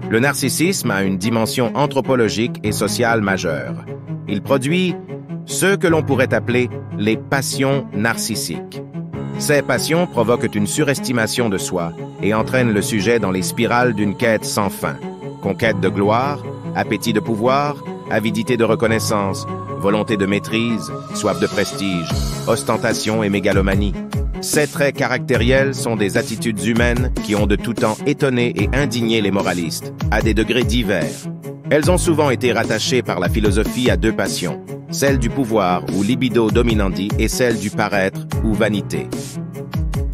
Le narcissisme a une dimension anthropologique et sociale majeure. Il produit ce que l'on pourrait appeler les passions narcissiques. Ces passions provoquent une surestimation de soi et entraînent le sujet dans les spirales d'une quête sans fin. Conquête de gloire, appétit de pouvoir, avidité de reconnaissance, volonté de maîtrise, soif de prestige, ostentation et mégalomanie. Ces traits caractériels sont des attitudes humaines qui ont de tout temps étonné et indigné les moralistes, à des degrés divers. Elles ont souvent été rattachées par la philosophie à deux passions, celle du pouvoir ou libido dominandi et celle du paraître ou vanité.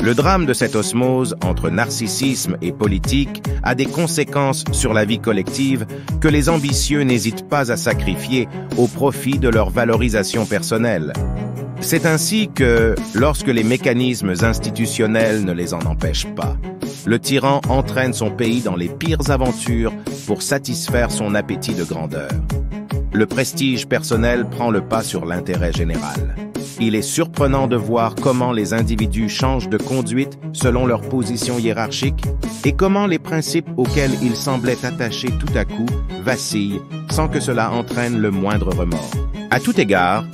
Le drame de cette osmose entre narcissisme et politique a des conséquences sur la vie collective que les ambitieux n'hésitent pas à sacrifier au profit de leur valorisation personnelle. C'est ainsi que, lorsque les mécanismes institutionnels ne les en empêchent pas, le tyran entraîne son pays dans les pires aventures pour satisfaire son appétit de grandeur. Le prestige personnel prend le pas sur l'intérêt général. Il est surprenant de voir comment les individus changent de conduite selon leur position hiérarchique et comment les principes auxquels ils semblaient attachés tout à coup vacillent sans que cela entraîne le moindre remords. À tout égard,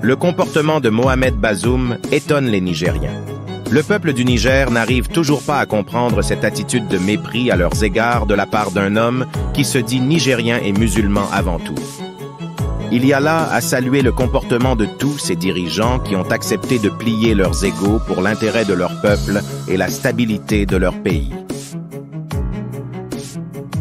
le comportement de Mohamed Bazoum étonne les Nigériens. Le peuple du Niger n'arrive toujours pas à comprendre cette attitude de mépris à leurs égards de la part d'un homme qui se dit nigérien et musulman avant tout. Il y a là à saluer le comportement de tous ces dirigeants qui ont accepté de plier leurs égos pour l'intérêt de leur peuple et la stabilité de leur pays.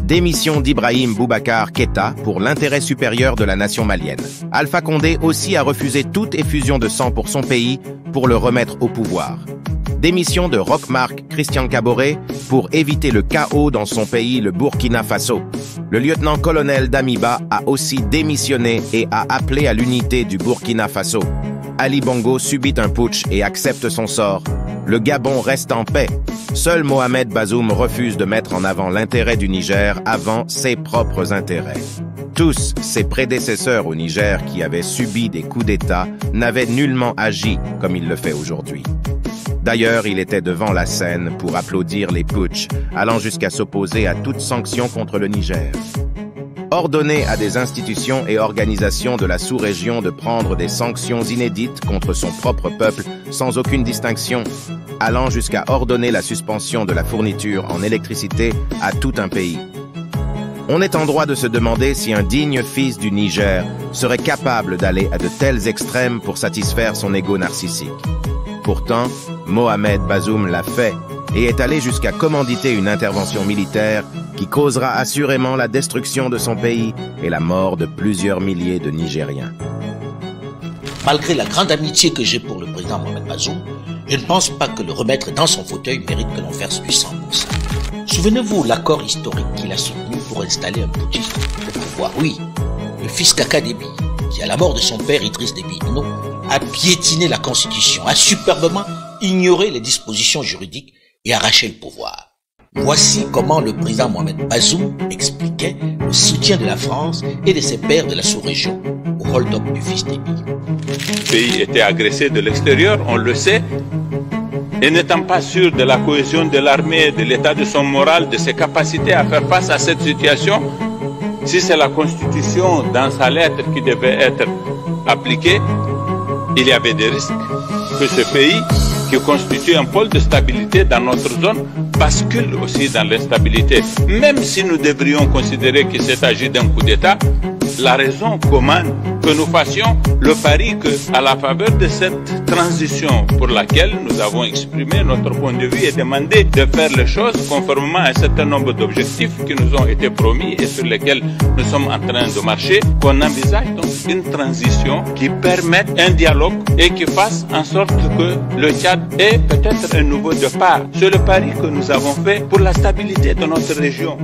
Démission d'Ibrahim Boubacar Keïta pour l'intérêt supérieur de la nation malienne. Alpha Condé aussi a refusé toute effusion de sang pour son pays pour le remettre au pouvoir. Démission de Roch Marc Christian Kaboré pour éviter le chaos dans son pays, le Burkina Faso. Le lieutenant-colonel Damiba a aussi démissionné et a appelé à l'unité du Burkina Faso. Ali Bongo subit un putsch et accepte son sort. Le Gabon reste en paix. Seul Mohamed Bazoum refuse de mettre en avant l'intérêt du Niger avant ses propres intérêts. Tous ses prédécesseurs au Niger qui avaient subi des coups d'État n'avaient nullement agi comme il le fait aujourd'hui. D'ailleurs, il était devant la scène pour applaudir les putschs, allant jusqu'à s'opposer à toute sanction contre le Niger. Ordonner à des institutions et organisations de la sous-région de prendre des sanctions inédites contre son propre peuple sans aucune distinction, allant jusqu'à ordonner la suspension de la fourniture en électricité à tout un pays. On est en droit de se demander si un digne fils du Niger serait capable d'aller à de tels extrêmes pour satisfaire son ego narcissique. Pourtant, Mohamed Bazoum l'a fait et est allé jusqu'à commanditer une intervention militaire qui causera assurément la destruction de son pays et la mort de plusieurs milliers de Nigériens. Malgré la grande amitié que j'ai pour le président Mohamed Bazoum, je ne pense pas que le remettre dans son fauteuil mérite que l'on verse du sang pour ça. Souvenez-vous l'accord historique qu'il a soutenu pour installer un putschiste au pouvoir. Oui, le fils Kaka Déby, qui à la mort de son père Idriss Déby Itno, a piétiné la Constitution, a superbement ignoré les dispositions juridiques et arraché le pouvoir. Voici comment le président Mohamed Bazoum expliquait le soutien de la France et de ses pairs de la sous-région au hold-up du fils Déby. Le pays était agressé de l'extérieur, on le sait, et n'étant pas sûr de la cohésion de l'armée, de l'état de son moral, de ses capacités à faire face à cette situation, si c'est la Constitution dans sa lettre qui devait être appliquée, il y avait des risques que ce pays, qui constitue un pôle de stabilité dans notre zone, bascule aussi dans l'instabilité. Même si nous devrions considérer qu'il s'est agi d'un coup d'État, la raison commande que nous fassions le pari que, à la faveur de cette transition pour laquelle nous avons exprimé notre point de vue et demandé de faire les choses conformément à un certain nombre d'objectifs qui nous ont été promis et sur lesquels nous sommes en train de marcher, qu'on envisage donc une transition qui permette un dialogue et qui fasse en sorte que le Tchad ait peut-être un nouveau départ. C'est le pari que nous avons fait pour la stabilité de notre région.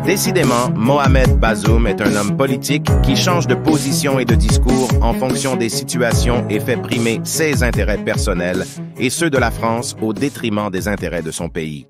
Décidément, Mohamed Bazoum est un homme politique qui change de position et de discours en fonction des situations et fait primer ses intérêts personnels et ceux de la France au détriment des intérêts de son pays.